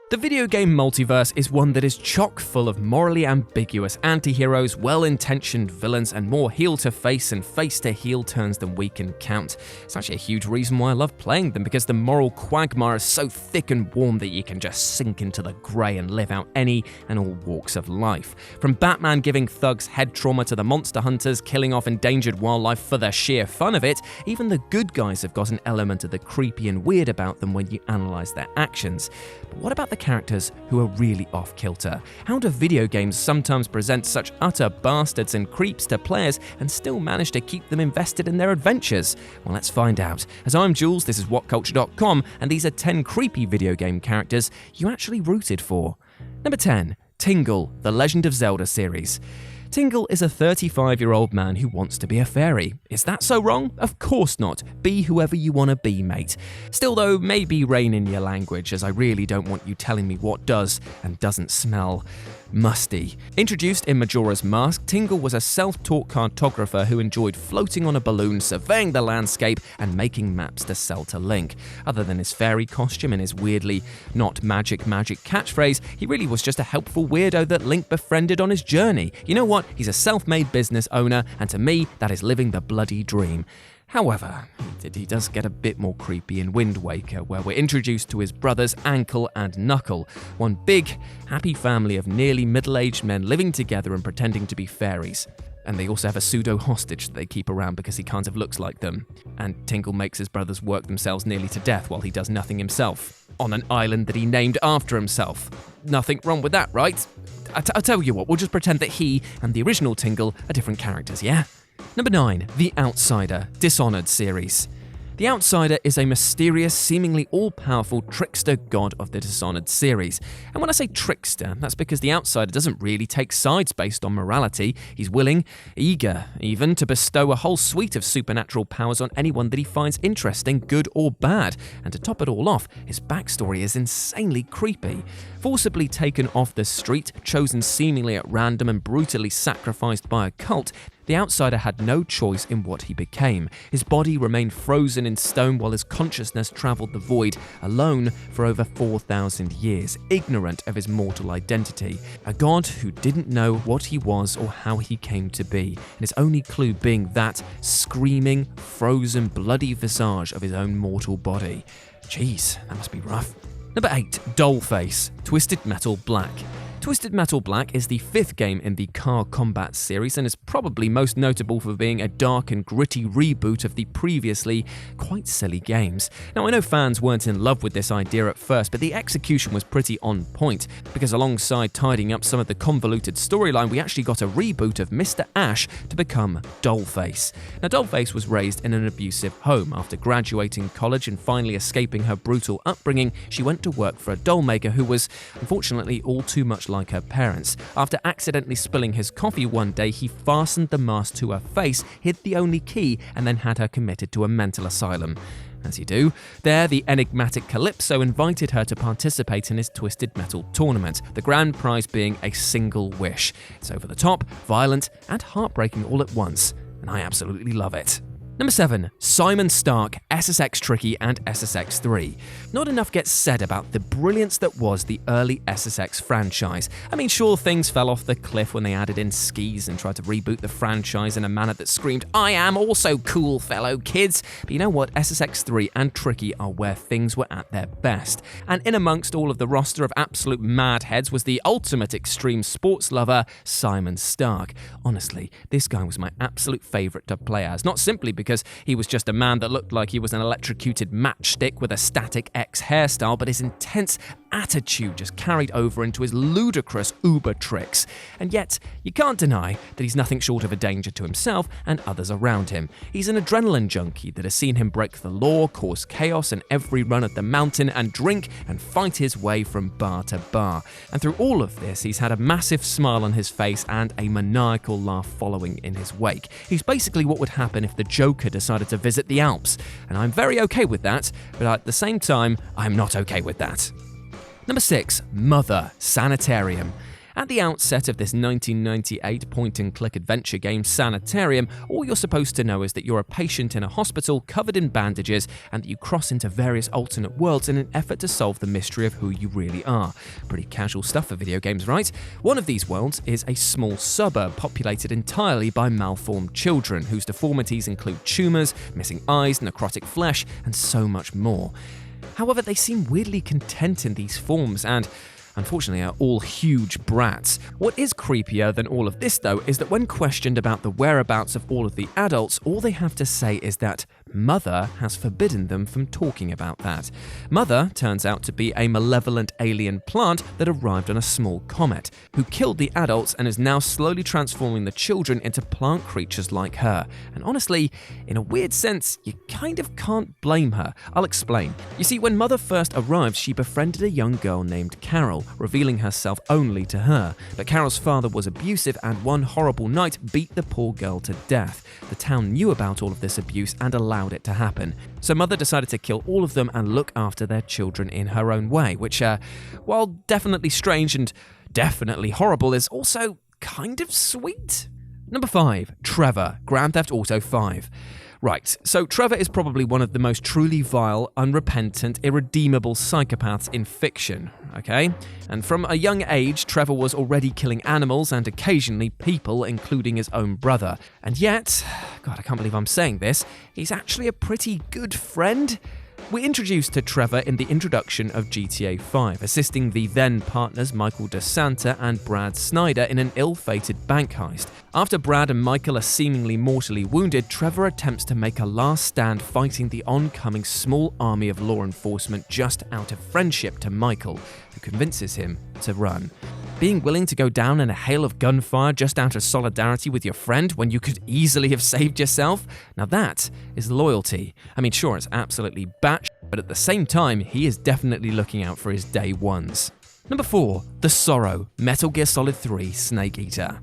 The video game multiverse is one that is chock full of morally ambiguous anti-heroes, well-intentioned villains, and more heel-to-face and face-to-heel turns than we can count. It's actually a huge reason why I love playing them, because the moral quagmire is so thick and warm that you can just sink into the grey and live out any and all walks of life. From Batman giving thugs head trauma to the monster hunters killing off endangered wildlife for the sheer fun of it, even the good guys have got an element of the creepy and weird about them when you analyse their actions. But what about the characters who are really off-kilter? How do video games sometimes present such utter bastards and creeps to players and still manage to keep them invested in their adventures? Well, let's find out. As I'm Jules, this is WhatCulture.com, and these are 10 creepy video game characters you actually rooted for. Number 10. Tingle, the Legend of Zelda series. Tingle is a 35-year-old man who wants to be a fairy. Is that so wrong? Of course not. Be whoever you want to be, mate. Still though, maybe rein in your language, as I really don't want you telling me what does and doesn't smell musty. Introduced in Majora's Mask, Tingle was a self-taught cartographer who enjoyed floating on a balloon, surveying the landscape, and making maps to sell to Link. Other than his fairy costume and his weirdly not magic catchphrase, he really was just a helpful weirdo that Link befriended on his journey. You know what? He's a self-made business owner, and to me, that is living the bloody dream. However, he does get a bit more creepy in Wind Waker, where we're introduced to his brothers Ankle and Knuckle, one big, happy family of nearly middle-aged men living together and pretending to be fairies. And they also have a pseudo-hostage that they keep around because he kind of looks like them. And Tingle makes his brothers work themselves nearly to death while he does nothing himself, on an island that he named after himself. Nothing wrong with that, right? I'll tell you what, we'll just pretend that he and the original Tingle are different characters, yeah? Number 9. The Outsider, Dishonored series. The Outsider is a mysterious, seemingly all-powerful trickster god of the Dishonored series. And when I say trickster, that's because the Outsider doesn't really take sides based on morality. He's willing, eager even, to bestow a whole suite of supernatural powers on anyone that he finds interesting, good or bad. And to top it all off, his backstory is insanely creepy. Forcibly taken off the street, chosen seemingly at random and brutally sacrificed by a cult, the Outsider had no choice in what he became. His body remained frozen in stone while his consciousness travelled the void, alone for over 4,000 years, ignorant of his mortal identity. A god who didn't know what he was or how he came to be, and his only clue being that screaming, frozen, bloody visage of his own mortal body. Jeez, that must be rough. Number 8. Dollface, Twisted Metal Black. Twisted Metal Black is the 5th game in the Car Combat series and is probably most notable for being a dark and gritty reboot of the previously quite silly games. Now, I know fans weren't in love with this idea at first, but the execution was pretty on point, because alongside tidying up some of the convoluted storyline, we actually got a reboot of Mr. Ash to become Dollface. Now, Dollface was raised in an abusive home. After graduating college and finally escaping her brutal upbringing, she went to work for a doll maker who was, unfortunately, all too much like her parents. After accidentally spilling his coffee one day, he fastened the mask to her face, hid the only key, and then had her committed to a mental asylum. As you do. There, the enigmatic Calypso invited her to participate in his Twisted Metal tournament, the grand prize being a single wish. It's over the top, violent, and heartbreaking all at once, and I absolutely love it. Number 7. Simon Stark, SSX Tricky and SSX 3. Not enough gets said about the brilliance that was the early SSX franchise. I mean, sure, things fell off the cliff when they added in skis and tried to reboot the franchise in a manner that screamed, "I am also cool, fellow kids." But you know what? SSX 3 and Tricky are where things were at their best. And in amongst all of the roster of absolute mad heads was the ultimate extreme sports lover, Simon Stark. Honestly, this guy was my absolute favourite to play as, not simply because he was just a man that looked like he was an electrocuted matchstick with a Static X hairstyle, but his intense attitude just carried over into his ludicrous Uber tricks. And yet, you can't deny that he's nothing short of a danger to himself and others around him. He's an adrenaline junkie that has seen him break the law, cause chaos in every run at the mountain, and drink and fight his way from bar to bar. And through all of this, he's had a massive smile on his face and a maniacal laugh following in his wake. He's basically what would happen if the Joker decided to visit the Alps. And I'm very okay with that, but at the same time, I'm not okay with that. Number 6. Mother, Sanitarium. At the outset of this 1998 point-and-click adventure game Sanitarium, all you're supposed to know is that you're a patient in a hospital covered in bandages and that you cross into various alternate worlds in an effort to solve the mystery of who you really are. Pretty casual stuff for video games, right? One of these worlds is a small suburb populated entirely by malformed children whose deformities include tumours, missing eyes, necrotic flesh, and so much more. However, they seem weirdly content in these forms and unfortunately are all huge brats. What is creepier than all of this, though, is that when questioned about the whereabouts of all of the adults, all they have to say is that Mother has forbidden them from talking about that. Mother turns out to be a malevolent alien plant that arrived on a small comet, who killed the adults and is now slowly transforming the children into plant creatures like her. And honestly, in a weird sense, you kind of can't blame her. I'll explain. You see, when Mother first arrived, she befriended a young girl named Carol, revealing herself only to her. But Carol's father was abusive and one horrible night beat the poor girl to death. The town knew about all of this abuse and allowed it to happen. So Mother decided to kill all of them and look after their children in her own way, which, while definitely strange and definitely horrible, is also kind of sweet. Number 5, Trevor, Grand Theft Auto 5. Right, so Trevor is probably one of the most truly vile, unrepentant, irredeemable psychopaths in fiction, okay? And from a young age, Trevor was already killing animals and occasionally people, including his own brother. And yet, God, I can't believe I'm saying this, he's actually a pretty good friend. We're introduced to Trevor in the introduction of GTA 5, assisting the then-partners Michael DeSanta and Brad Snyder in an ill-fated bank heist. After Brad and Michael are seemingly mortally wounded, Trevor attempts to make a last stand fighting the oncoming small army of law enforcement just out of friendship to Michael, who convinces him to run. Being willing to go down in a hail of gunfire just out of solidarity with your friend when you could easily have saved yourself? Now that is loyalty. I mean, sure, it's absolutely batshit, but at the same time, he is definitely looking out for his day ones. Number 4, The Sorrow, Metal Gear Solid 3 Snake Eater.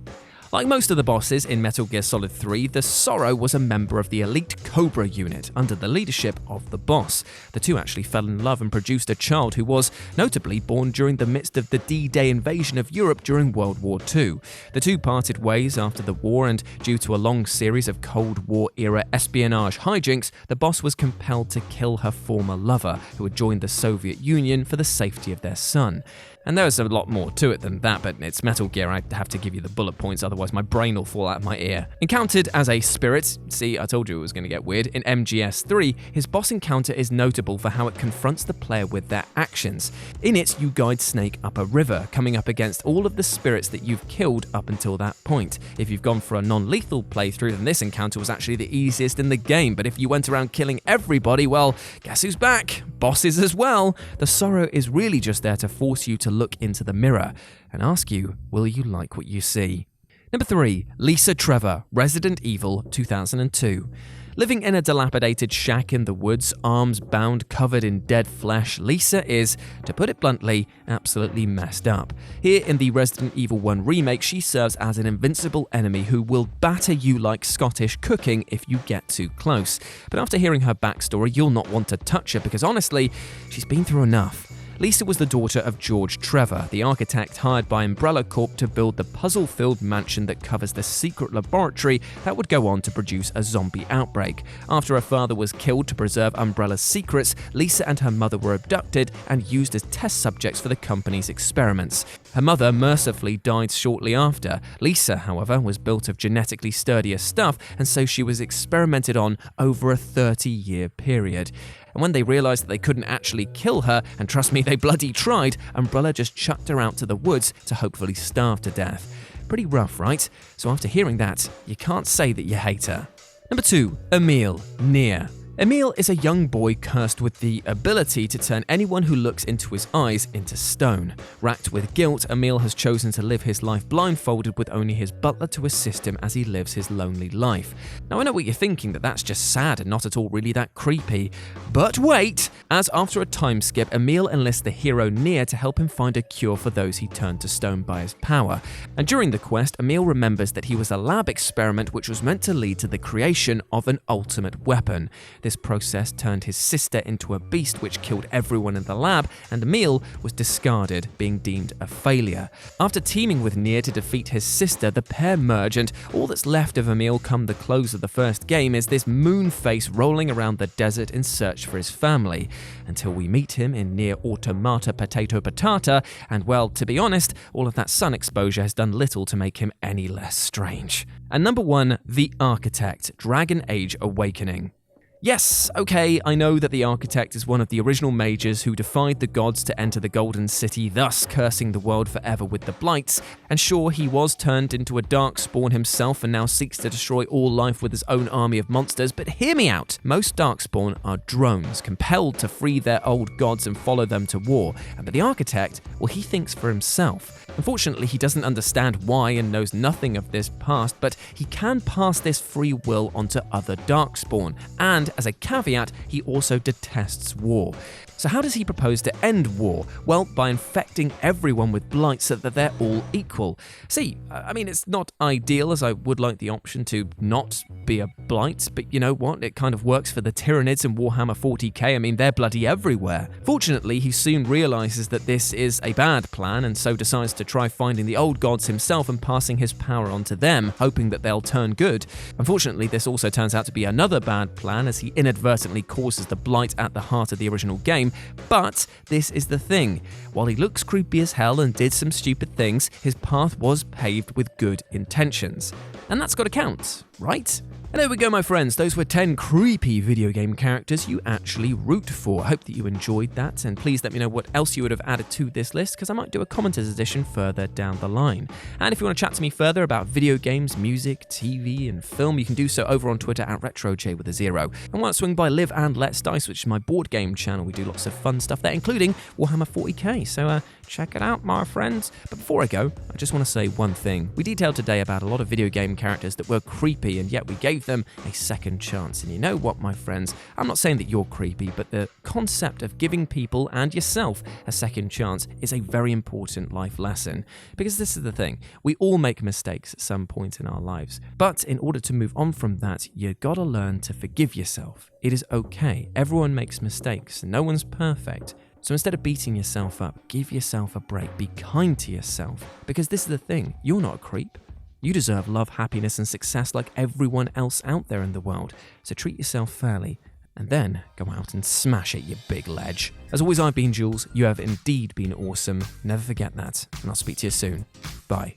Like most of the bosses in Metal Gear Solid 3, the Sorrow was a member of the elite Cobra unit under the leadership of the boss. The two actually fell in love and produced a child who was notably born during the midst of the D-Day invasion of Europe during World War II. The two parted ways after the war, and due to a long series of Cold War-era espionage hijinks, the boss was compelled to kill her former lover, who had joined the Soviet Union for the safety of their son. And there's a lot more to it than that, but it's Metal Gear, I have to give you the bullet points, otherwise my brain will fall out of my ear. Encountered as a spirit, see, I told you it was going to get weird, in MGS3, his boss encounter is notable for how it confronts the player with their actions. In it, you guide Snake up a river, coming up against all of the spirits that you've killed up until that point. If you've gone for a non-lethal playthrough, then this encounter was actually the easiest in the game, but if you went around killing everybody, well, guess who's back? Bosses as well. The Sorrow is really just there to force you to look into the mirror and ask you, will you like what you see? Number 3, Lisa Trevor, Resident Evil 2002. Living in a dilapidated shack in the woods, arms bound, covered in dead flesh, Lisa is, to put it bluntly, absolutely messed up. Here in the Resident Evil 1 remake, she serves as an invincible enemy who will batter you like Scottish cooking if you get too close. But after hearing her backstory, you'll not want to touch her because honestly, she's been through enough. Lisa was the daughter of George Trevor, the architect hired by Umbrella Corp to build the puzzle-filled mansion that covers the secret laboratory that would go on to produce a zombie outbreak. After her father was killed to preserve Umbrella's secrets, Lisa and her mother were abducted and used as test subjects for the company's experiments. Her mother mercifully died shortly after. Lisa, however, was built of genetically sturdier stuff, and so she was experimented on over a 30-year period. And when they realised that they couldn't actually kill her, and trust me, they bloody tried, Umbrella just chucked her out to the woods to hopefully starve to death. Pretty rough, right? So after hearing that, you can't say that you hate her. Number 2, Emil, Nier. Emil is a young boy cursed with the ability to turn anyone who looks into his eyes into stone. Racked with guilt, Emil has chosen to live his life blindfolded with only his butler to assist him as he lives his lonely life. Now I know what you're thinking, that that's just sad and not at all really that creepy. But wait! As after a time skip, Emil enlists the hero Nier to help him find a cure for those he turned to stone by his power. And during the quest, Emil remembers that he was a lab experiment which was meant to lead to the creation of an ultimate weapon. This process turned his sister into a beast which killed everyone in the lab, and Emil was discarded, being deemed a failure. After teaming with Nier to defeat his sister, the pair merge, and all that's left of Emil come the close of the first game is this moon face rolling around the desert in search for his family, until we meet him in Nier Automata Potato Patata, and well, to be honest, all of that sun exposure has done little to make him any less strange. And number 1, The Architect, Dragon Age Awakening. Yes, okay, I know that the Architect is one of the original mages who defied the gods to enter the Golden City, thus cursing the world forever with the Blights, and sure, he was turned into a Darkspawn himself and now seeks to destroy all life with his own army of monsters, but hear me out! Most Darkspawn are drones, compelled to free their old gods and follow them to war, but the Architect, well, he thinks for himself. Unfortunately, he doesn't understand why and knows nothing of this past, but he can pass this free will onto other Darkspawn, and as a caveat, he also detests war. So how does he propose to end war? Well, by infecting everyone with blight so that they're all equal. See, I mean, it's not ideal, as I would like the option to not be a blight, but you know what? It kind of works for the Tyranids in Warhammer 40k. I mean, they're bloody everywhere. Fortunately, he soon realizes that this is a bad plan, and so decides to try finding the old gods himself and passing his power onto them, hoping that they'll turn good. Unfortunately, this also turns out to be another bad plan, as he inadvertently causes the blight at the heart of the original game. But this is the thing. While he looks creepy as hell and did some stupid things, his path was paved with good intentions. And that's got to count, right? And there we go, my friends. Those were 10 creepy video game characters you actually root for. I hope that you enjoyed that, and please let me know what else you would have added to this list, because I might do a commenters edition further down the line. And if you want to chat to me further about video games, music, TV, and film, you can do so over on Twitter at RetroJ0. And why not swing by Live and Let's Dice, which is my board game channel. We do lots of fun stuff there, including Warhammer 40k. So check it out, my friends. But before I go, I just want to say one thing. We detailed today about a lot of video game characters that were creepy, and yet we gave them a second chance. And you know what, my friends? I'm not saying that you're creepy, but the concept of giving people and yourself a second chance is a very important life lesson. Because this is the thing, we all make mistakes at some point in our lives. But in order to move on from that, you gotta learn to forgive yourself. It is okay. Everyone makes mistakes. No one's perfect. So instead of beating yourself up, give yourself a break. Be kind to yourself. Because this is the thing, you're not a creep. You deserve love, happiness, and success like everyone else out there in the world. So treat yourself fairly, and then go out and smash it, you big ledge. As always, I've been Jules. You have indeed been awesome. Never forget that, and I'll speak to you soon. Bye.